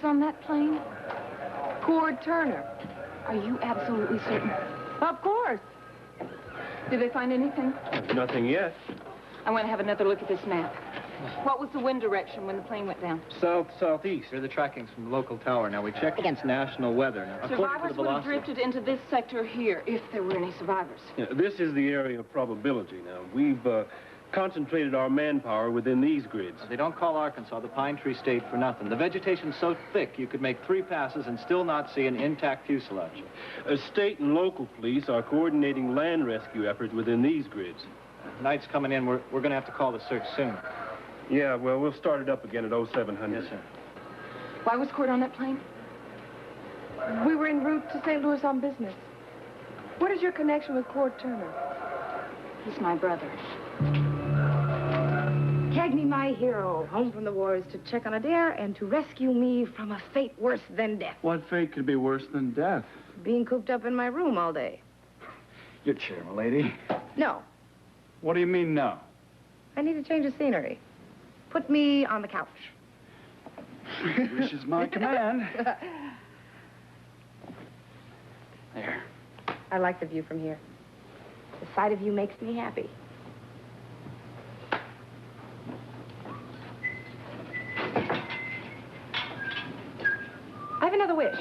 was on that plane? Cord Turner. Are you absolutely certain? Of course. Did they find anything? Nothing yet. I want to have another look at this map. What was the wind direction when the plane went down? South-southeast. Here are the trackings from the local tower. Now, we checked against national weather. Now, Survivors would have drifted into this sector here, if there were any survivors. Yeah, this is the area of probability. Now, we've concentrated our manpower within these grids. They don't call Arkansas the Pine Tree State for nothing. The vegetation's so thick you could make 3 passes and still not see an intact fuselage. State and local police are coordinating land rescue efforts within these grids. Night's coming in. We're going to have to call the search soon. Yeah, well, we'll start it up again at 0700. Yes, sir. Why was Cord on that plane? We were en route to St. Louis on business. What is your connection with Cord Turner? He's my brother. Cagney, my hero, home from the wars to check on Adair and to rescue me from a fate worse than death. What fate could be worse than death? Being cooped up in my room all day. Your chair, milady. No, What do you mean, no? I need a change of scenery. Put me on the couch. Wish is my command. There. I like the view from here. The sight of you makes me happy. I have another wish.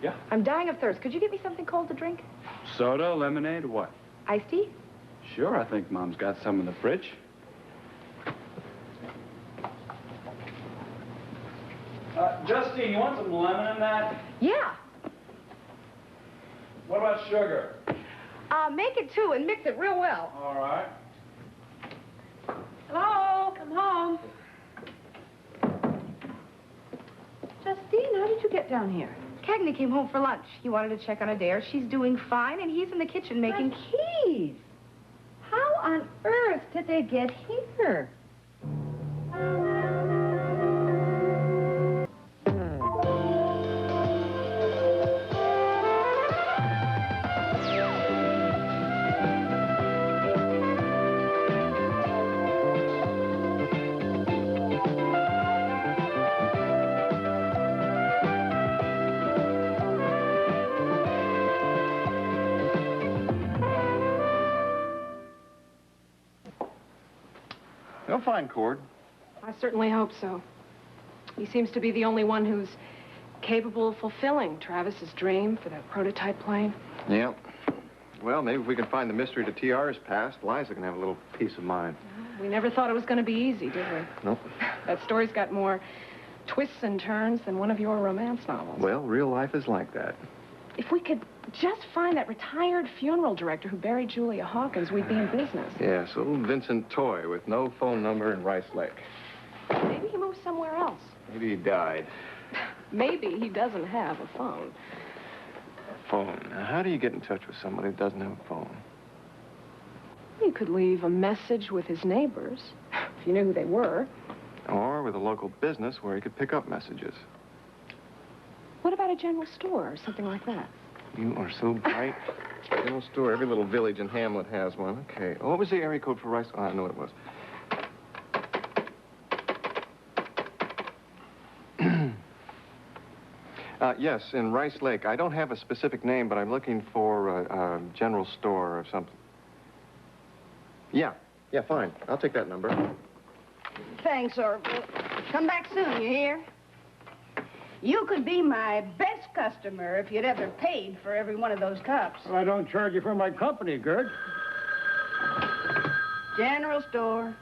Yeah? I'm dying of thirst. Could you get me something cold to drink? Soda, lemonade, or what? Iced tea? Sure, I think Mom's got some in the fridge. Justine, you want some lemon in that? Yeah. What about sugar? Make it 2 and mix it real well. All right. Hello, come home. Justine, how did you get down here? Cagney came home for lunch. He wanted to check on Adair. She's doing fine, and he's in the kitchen making... My keys! How on earth did they get here? They'll find Cord. I certainly hope so. He seems to be the only one who's capable of fulfilling Travis's dream for that prototype plane. Yeah. Well, maybe if we can find the mystery to TR's past, Liza can have a little peace of mind. We never thought it was going to be easy, did we? Nope. That story's got more twists and turns than one of your romance novels. Well, real life is like that. If we could just find that retired funeral director who buried Julia Hawkins, we'd be in business. Yes, little Vincent Toy with no phone number in Rice Lake. Maybe he moved somewhere else. Maybe he died. Maybe he doesn't have a phone. Phone. Now, how do you get in touch with somebody who doesn't have a phone? He could leave a message with his neighbors, if you knew who they were. Or with a local business where he could pick up messages. What about a general store or something like that? You are so bright. General store. Every little village and hamlet has one. Okay. Oh, what was the area code for Rice? Oh, I know what it was. Yes, in Rice Lake. I don't have a specific name, but I'm looking for a general store or something. Yeah, fine. I'll take that number. Thanks, Orville. Come back soon, you hear? You could be my best customer if you'd ever paid for every one of those cups. Well, I don't charge you for my company, Gert. General store.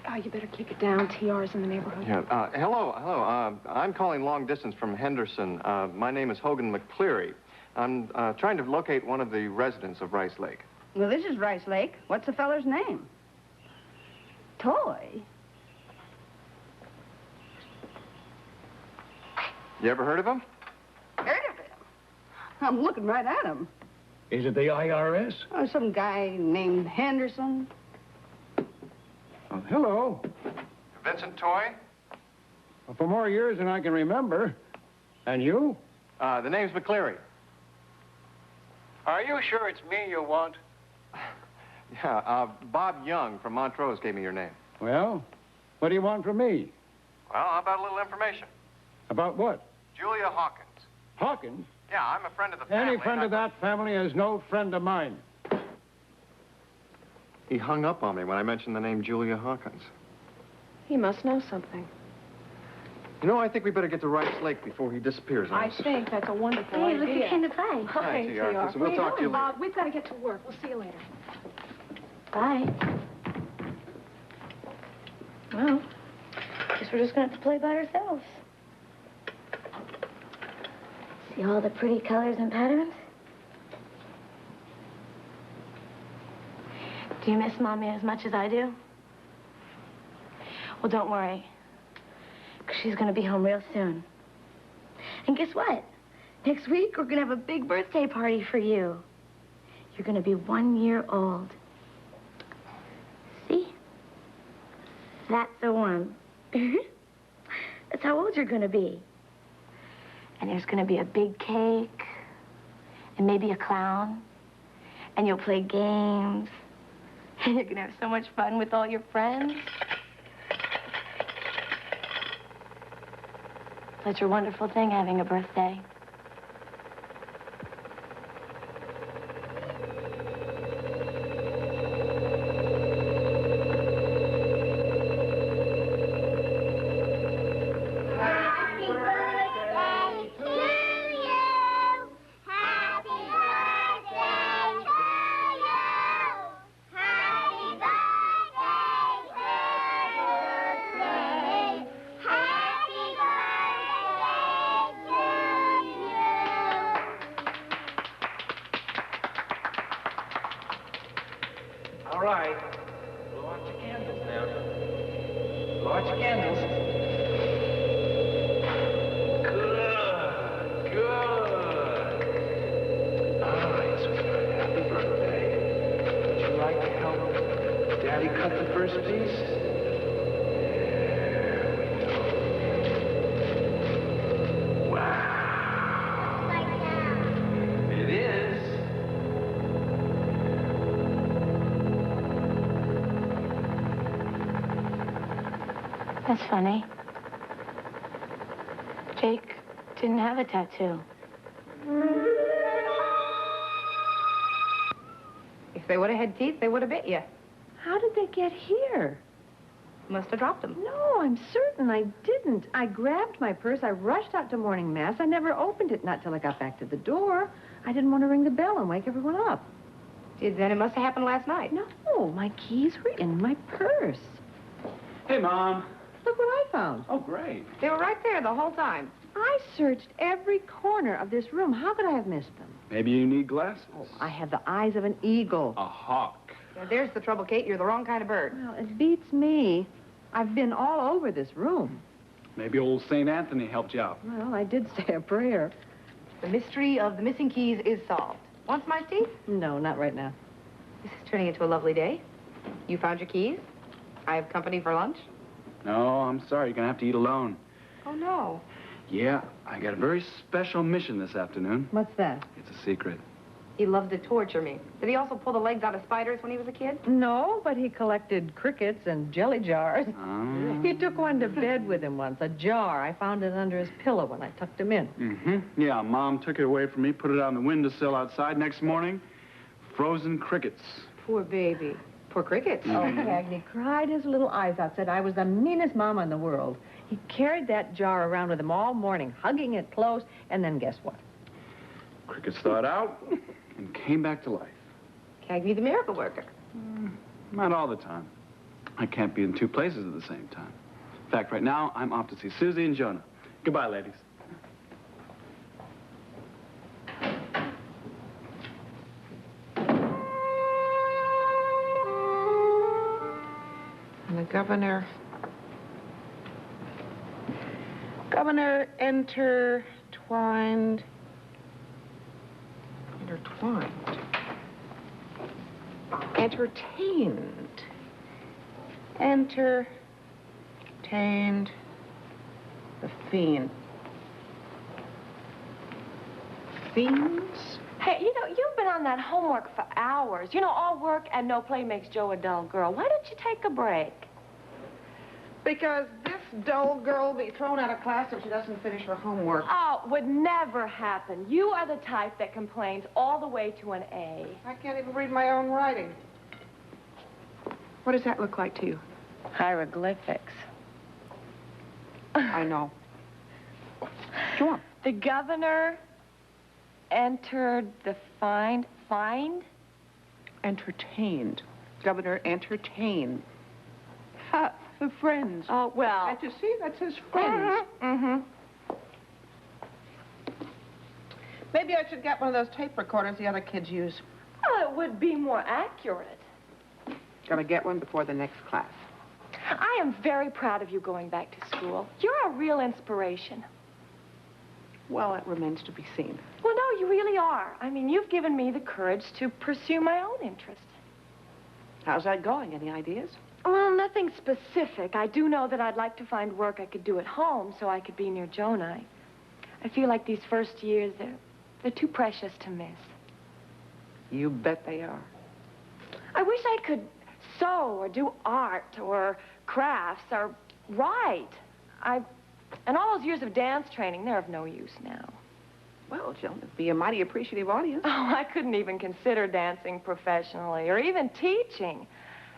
Oh, you better keep it down. TR's in the neighborhood. Yeah. Hello. I'm calling long distance from Henderson. My name is Hogan McCleary. I'm trying to locate one of the residents of Rice Lake. Well, this is Rice Lake. What's the feller's name? Toy? You ever heard of him? Heard of him? I'm looking right at him. Is it the IRS? Oh, some guy named Henderson. Oh, hello. Vincent Toy? Well, for more years than I can remember. And you? The name's McCleary. Are you sure it's me you want? Yeah, Bob Young from Montrose gave me your name. Well, what do you want from me? Well, how about a little information? About what? Julia Hawkins. Hawkins? Yeah, I'm a friend of the family. Any friend of that family is no friend of mine. He hung up on me when I mentioned the name Julia Hawkins. He must know something. You know, I think we better get to Rice Lake before he disappears on I us. think that's a wonderful Hey, idea. look at Ken to play. Hi, T.R. T.R. Listen, we'll talk to you later. We've got to get to work. We'll see you later. Bye. Well, guess we're just gonna have to play by ourselves. See all the pretty colors and patterns? Do you miss Mommy as much as I do? Well, don't worry, 'cause she's gonna be home real soon. And guess what? Next week, we're gonna have a big birthday party for you. You're gonna be 1 year old. See? That's the one. That's how old you're gonna be. And there's gonna be a big cake, and maybe a clown, and you'll play games, and you're gonna have so much fun with all your friends. Such a wonderful thing, having a birthday. All right. Blow out your candles now. Blow out your candles. Good. Good. All right, sweetheart. Happy birthday. Would you like to help Daddy cut the first piece? There we go. Wow. It is. That's funny. Jake didn't have a tattoo. If they would have had teeth, they would have bit you. How did they get here? Must have dropped them. No, I'm certain I didn't. I grabbed my purse. I rushed out to morning mass. I never opened it, not till I got back to the door. I didn't want to ring the bell and wake everyone up. Then it must have happened last night. No, my keys were in my purse. Hey, Mom. Look what I found. Oh, great. They were right there the whole time. I searched every corner of this room. How could I have missed them? Maybe you need glasses. Oh, I have the eyes of an eagle. A hawk. Yeah, there's the trouble, Kate. You're the wrong kind of bird. Well, it beats me. I've been all over this room. Maybe old St. Anthony helped you out. Well, I did say a prayer. The mystery of the missing keys is solved. Want some iced tea? No, not right now. This is turning into a lovely day. You found your keys. I have company for lunch. No, I'm sorry. You're going to have to eat alone. Oh, no. Yeah, I got a very special mission this afternoon. What's that? It's a secret. He loved to torture me. Did he also pull the legs out of spiders when he was a kid? No, but he collected crickets and jelly jars. Oh. He took one to bed with him once, a jar. I found it under his pillow when I tucked him in. Mm-hmm. Yeah, Mom took it away from me, put it on the windowsill outside. Next morning, frozen crickets. Poor baby. Poor crickets. Oh, Cagney cried his little eyes out, said I was the meanest mama in the world. He carried that jar around with him all morning, hugging it close, and then guess what? Crickets thawed out and came back to life. Cagney the miracle worker. Not all the time. I can't be in two places at the same time. In fact, right now, I'm off to see Susie and Jonah. Goodbye, ladies. And the governor intertwined. Entertained the fiend. Fiends? Hey, you know, you've been on that homework for hours. You know, all work and no play makes Joe a dull girl. Why don't you take a break? Because this dull girl will be thrown out of class if she doesn't finish her homework. Oh, would never happen. You are the type that complains all the way to an A. I can't even read my own writing. What does that look like to you? Hieroglyphics. I know. Go on. The governor entered the find? Entertained. Governor entertained. Ha, the friends. Oh, well. Can't you see? That says friends. Mm-hmm. Maybe I should get one of those tape recorders the other kids use. Well, it would be more accurate. Gonna get one before the next class. I am very proud of you going back to school. You're a real inspiration. Well, it remains to be seen. Well, no, you really are. I mean, you've given me the courage to pursue my own interest. How's that going? Any ideas? Well, nothing specific. I do know that I'd like to find work I could do at home so I could be near Jonah. I feel like these first years, they're too precious to miss. You bet they are. I wish I could sew or do art or crafts or write. And all those years of dance training, they're of no use now. Well, Joan, it'd be a mighty appreciative audience. Oh, I couldn't even consider dancing professionally or even teaching.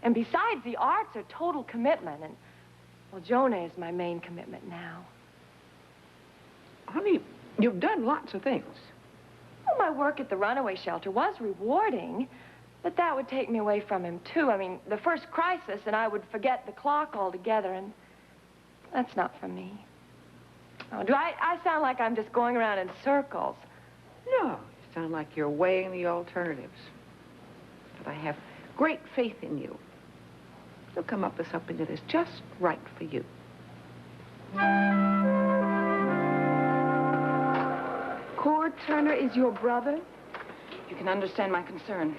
And besides, the arts are total commitment. And, well, Jonah is my main commitment now. Honey, you've done lots of things. Well, my work at the runaway shelter was rewarding, but that would take me away from him, too. I mean, the first crisis, and I would forget the clock altogether, and that's not for me. Oh, do I sound like I'm just going around in circles? No, you sound like you're weighing the alternatives. But I have great faith in you. You'll come up with something that is just right for you. Cord Turner is your brother? You can understand my concern.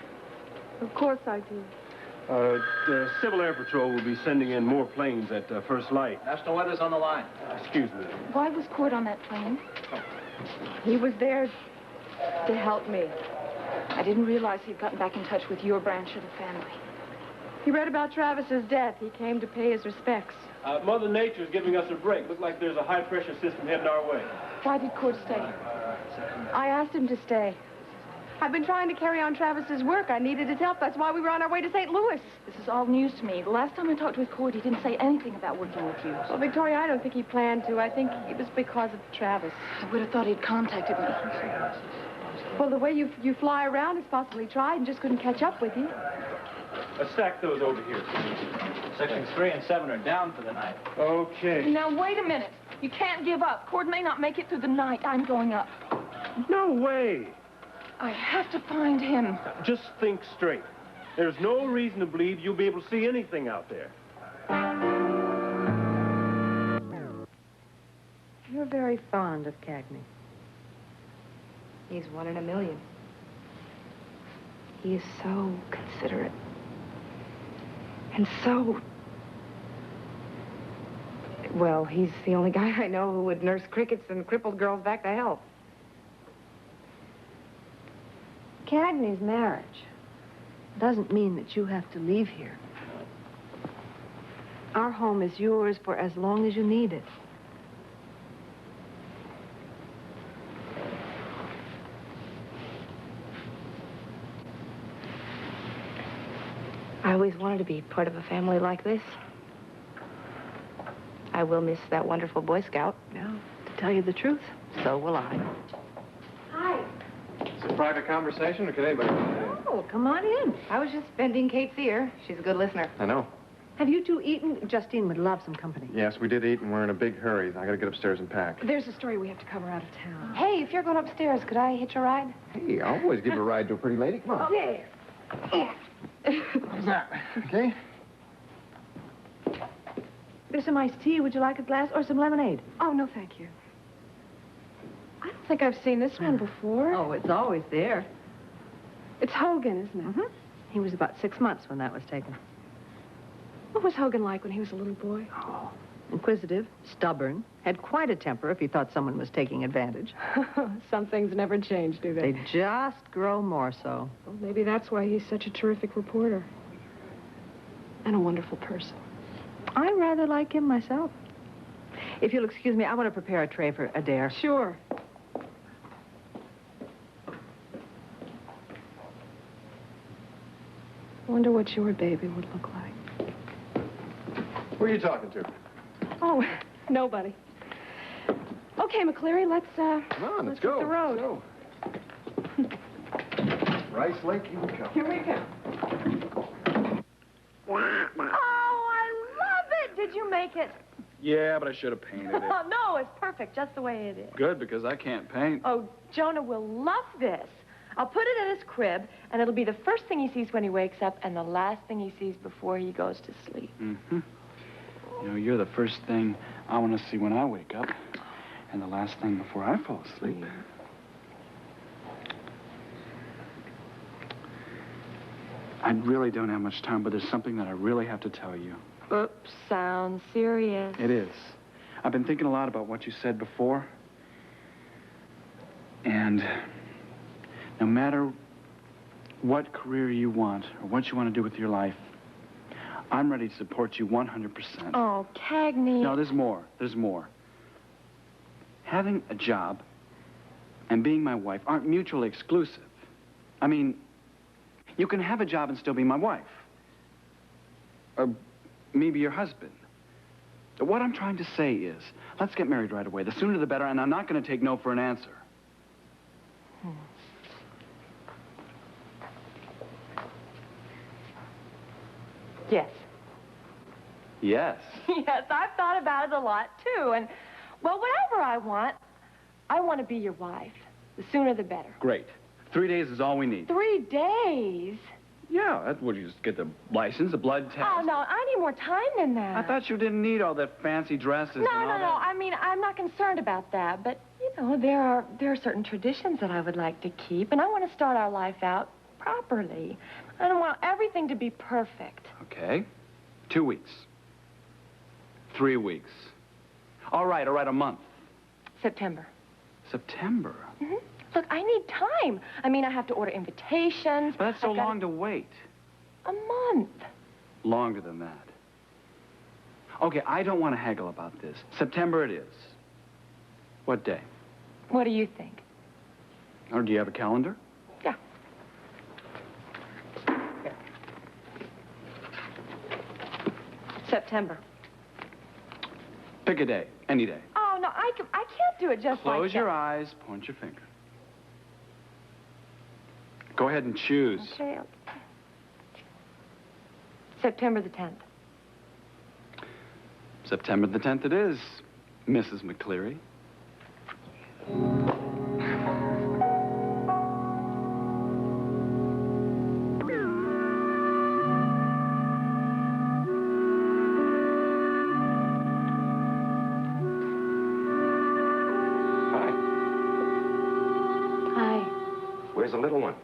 Of course I do. The Civil Air Patrol will be sending in more planes at first light. National Weather's on the line. Excuse me. Why was Cord on that plane? He was there To help me. I didn't realize he'd gotten back in touch with your branch of the family. He read about Travis's death. He came to pay his respects. Mother Nature's giving us a break. Looks like there's a high-pressure system heading our way. Why did Cord stay? I asked him to stay. I've been trying to carry on Travis's work. I needed his help. That's why we were on our way to St. Louis. This is all news to me. The last time I talked with Cord, he didn't say anything about working with you. Well, Victoria, I don't think he planned to. I think it was because of Travis. I would have thought he'd contacted me. Well, the way you fly around, he's possibly tried and just couldn't catch up with you. Stack those over here. Sections 3 and 7 are down for the night. Okay. Now, wait a minute. You can't give up. Cord may not make it through the night. I'm going up. No way. I have to find him. Just think straight. There's no reason to believe you'll be able to see anything out there. You're very fond of Cagney. He's one in a million. He is so considerate. And so... Well, he's the only guy I know who would nurse crickets and crippled girls back to health. Cagney's marriage doesn't mean that you have to leave here. Our home is yours for as long as you need it. I always wanted to be part of a family like this. I will miss that wonderful Boy Scout. No, to tell you the truth, so will I. Hi. It's a private conversation, or can anybody come in? Oh, come on in. I was just bending Kate's ear. She's a good listener. I know. Have you two eaten? Justine would love some company. Yes, we did eat, and we're in a big hurry. I gotta get upstairs and pack. There's a story we have to cover out of town. Hey, if you're going upstairs, could I hitch a ride? Hey, I always give a ride to a pretty lady. Come on. Yeah. How's that? Okay? There's some iced tea. Would you like a glass or some lemonade? Oh, no, thank you. I don't think I've seen this one before. Oh, it's always there. It's Hogan, isn't it? Mm-hmm. He was about 6 months when that was taken. What was Hogan like when he was a little boy? Oh, inquisitive, stubborn, had quite a temper if he thought someone was taking advantage. Some things never change, do they? They just grow more so. Well, maybe that's why he's such a terrific reporter. And a wonderful person. I rather like him myself. If you'll excuse me, I want to prepare a tray for Adair. Sure. I wonder what your baby would look like. Who are you talking to? Oh, nobody. Okay, McCleary, let's Come on, let's go. hit the road. Let's go. Rice Lake, you come. Here we go. Oh, I love it! Did you make it? Yeah, but I should have painted it. Oh, no, it's perfect, just the way it is. Good, because I can't paint. Oh, Jonah will love this. I'll put it in his crib, and it'll be the first thing he sees when he wakes up and the last thing he sees before he goes to sleep. Mm-hmm. You know, you're the first thing I want to see when I wake up, and the last thing before I fall asleep. I really don't have much time, but there's something that I really have to tell you. Oops, sounds serious. It is. I've been thinking a lot about what you said before. And no matter what career you want or what you want to do with your life, I'm ready to support you 100%. Oh, Cagney. No, there's more. There's more. Having a job and being my wife aren't mutually exclusive. I mean, you can have a job and still be my wife. Or maybe your husband. What I'm trying to say is, let's get married right away. The sooner the better, and I'm not going to take no for an answer. Yes. Yes. Yes, I've thought about it a lot, too. And, well, whatever I want to be your wife. The sooner the better. Great. 3 days is all we need. 3 days? Yeah, that would you just get the license, the blood test. Oh, no, I need more time than that. I thought you didn't need all that fancy dresses and all that. I mean, I'm not concerned about that. But, you know, there are certain traditions that I would like to keep, and I want to start our life out properly. I don't want everything to be perfect. Okay. 2 weeks. 3 weeks. All right, a month. September. September? Mm-hmm. Look, I need time. I mean, I have to order invitations. But that's so long to wait. A month. Longer than that. Okay, I don't want to haggle about this. September it is. What day? What do you think? Or do you have a calendar? Yeah. September. Pick a day. Any day. Oh, no, I can't do it just like that. Close your eyes, point your finger. Go ahead and choose. Okay. September the 10th. September the 10th it is, Mrs. McCleary. Where's the little one?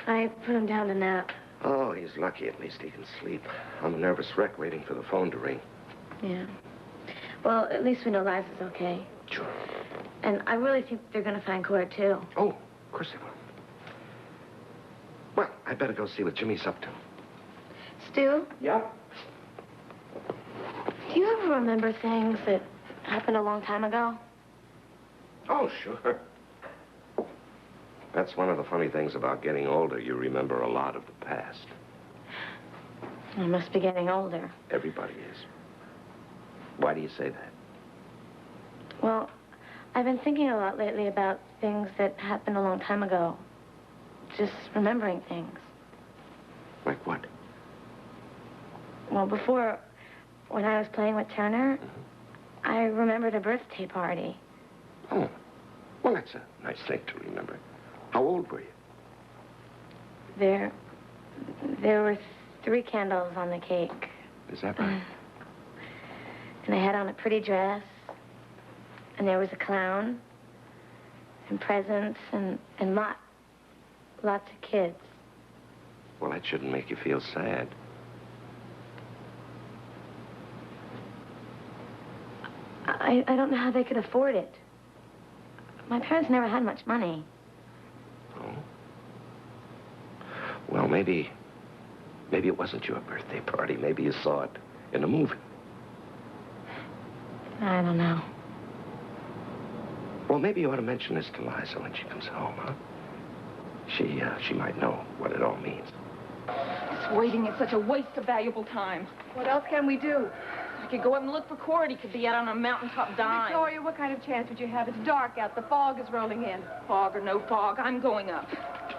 I put him down to nap. Oh, he's lucky. At least he can sleep. I'm a nervous wreck waiting for the phone to ring. Yeah. Well, at least we know Liza's okay. Sure. And I really think they're going to find Cora, too. Oh, of course they will. Well, I'd better go see what Jimmy's up to. Stu? Yeah? Do you ever remember things that happened a long time ago? Oh, sure. That's one of the funny things about getting older. You remember a lot of the past. I must be getting older. Everybody is. Why do you say that? Well, I've been thinking a lot lately about things that happened a long time ago. Just remembering things. Like what? Well, before, when I was playing with Turner, I remembered a birthday party. Oh. Well, that's a nice thing to remember. How old were you? There were 3 candles on the cake. Is that right? And I had on a pretty dress. And there was a clown. And presents and lots of kids. Well, that shouldn't make you feel sad. I don't know how they could afford it. My parents never had much money. Oh? Well, maybe it wasn't your birthday party. Maybe you saw it in a movie. I don't know. Well, maybe you ought to mention this to Liza when she comes home, huh? She might know what it all means. This waiting is such a waste of valuable time. What else can we do? I could go up and look for Cord. He could be out on a mountaintop dying. Victoria, what kind of chance would you have? It's dark out. The fog is rolling in. Fog or no fog, I'm going up.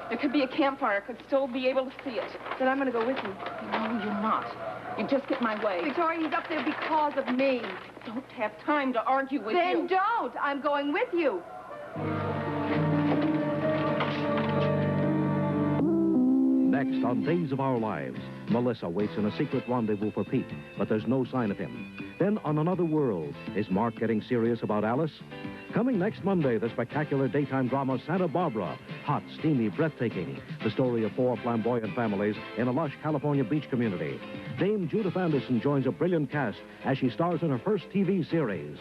There could be a campfire. I could still be able to see it. Then I'm going to go with you. No, you're not. You just get my way. Victoria, he's up there because of me. I don't have time to argue with you. Then don't. I'm going with you. Next on Days of Our Lives, Melissa waits in a secret rendezvous for Pete, but there's no sign of him. Then on Another World, is Mark getting serious about Alice? Coming next Monday, the spectacular daytime drama Santa Barbara. Hot, steamy, breathtaking. The story of 4 flamboyant families in a lush California beach community. Dame Judith Anderson joins a brilliant cast as she stars in her first TV series.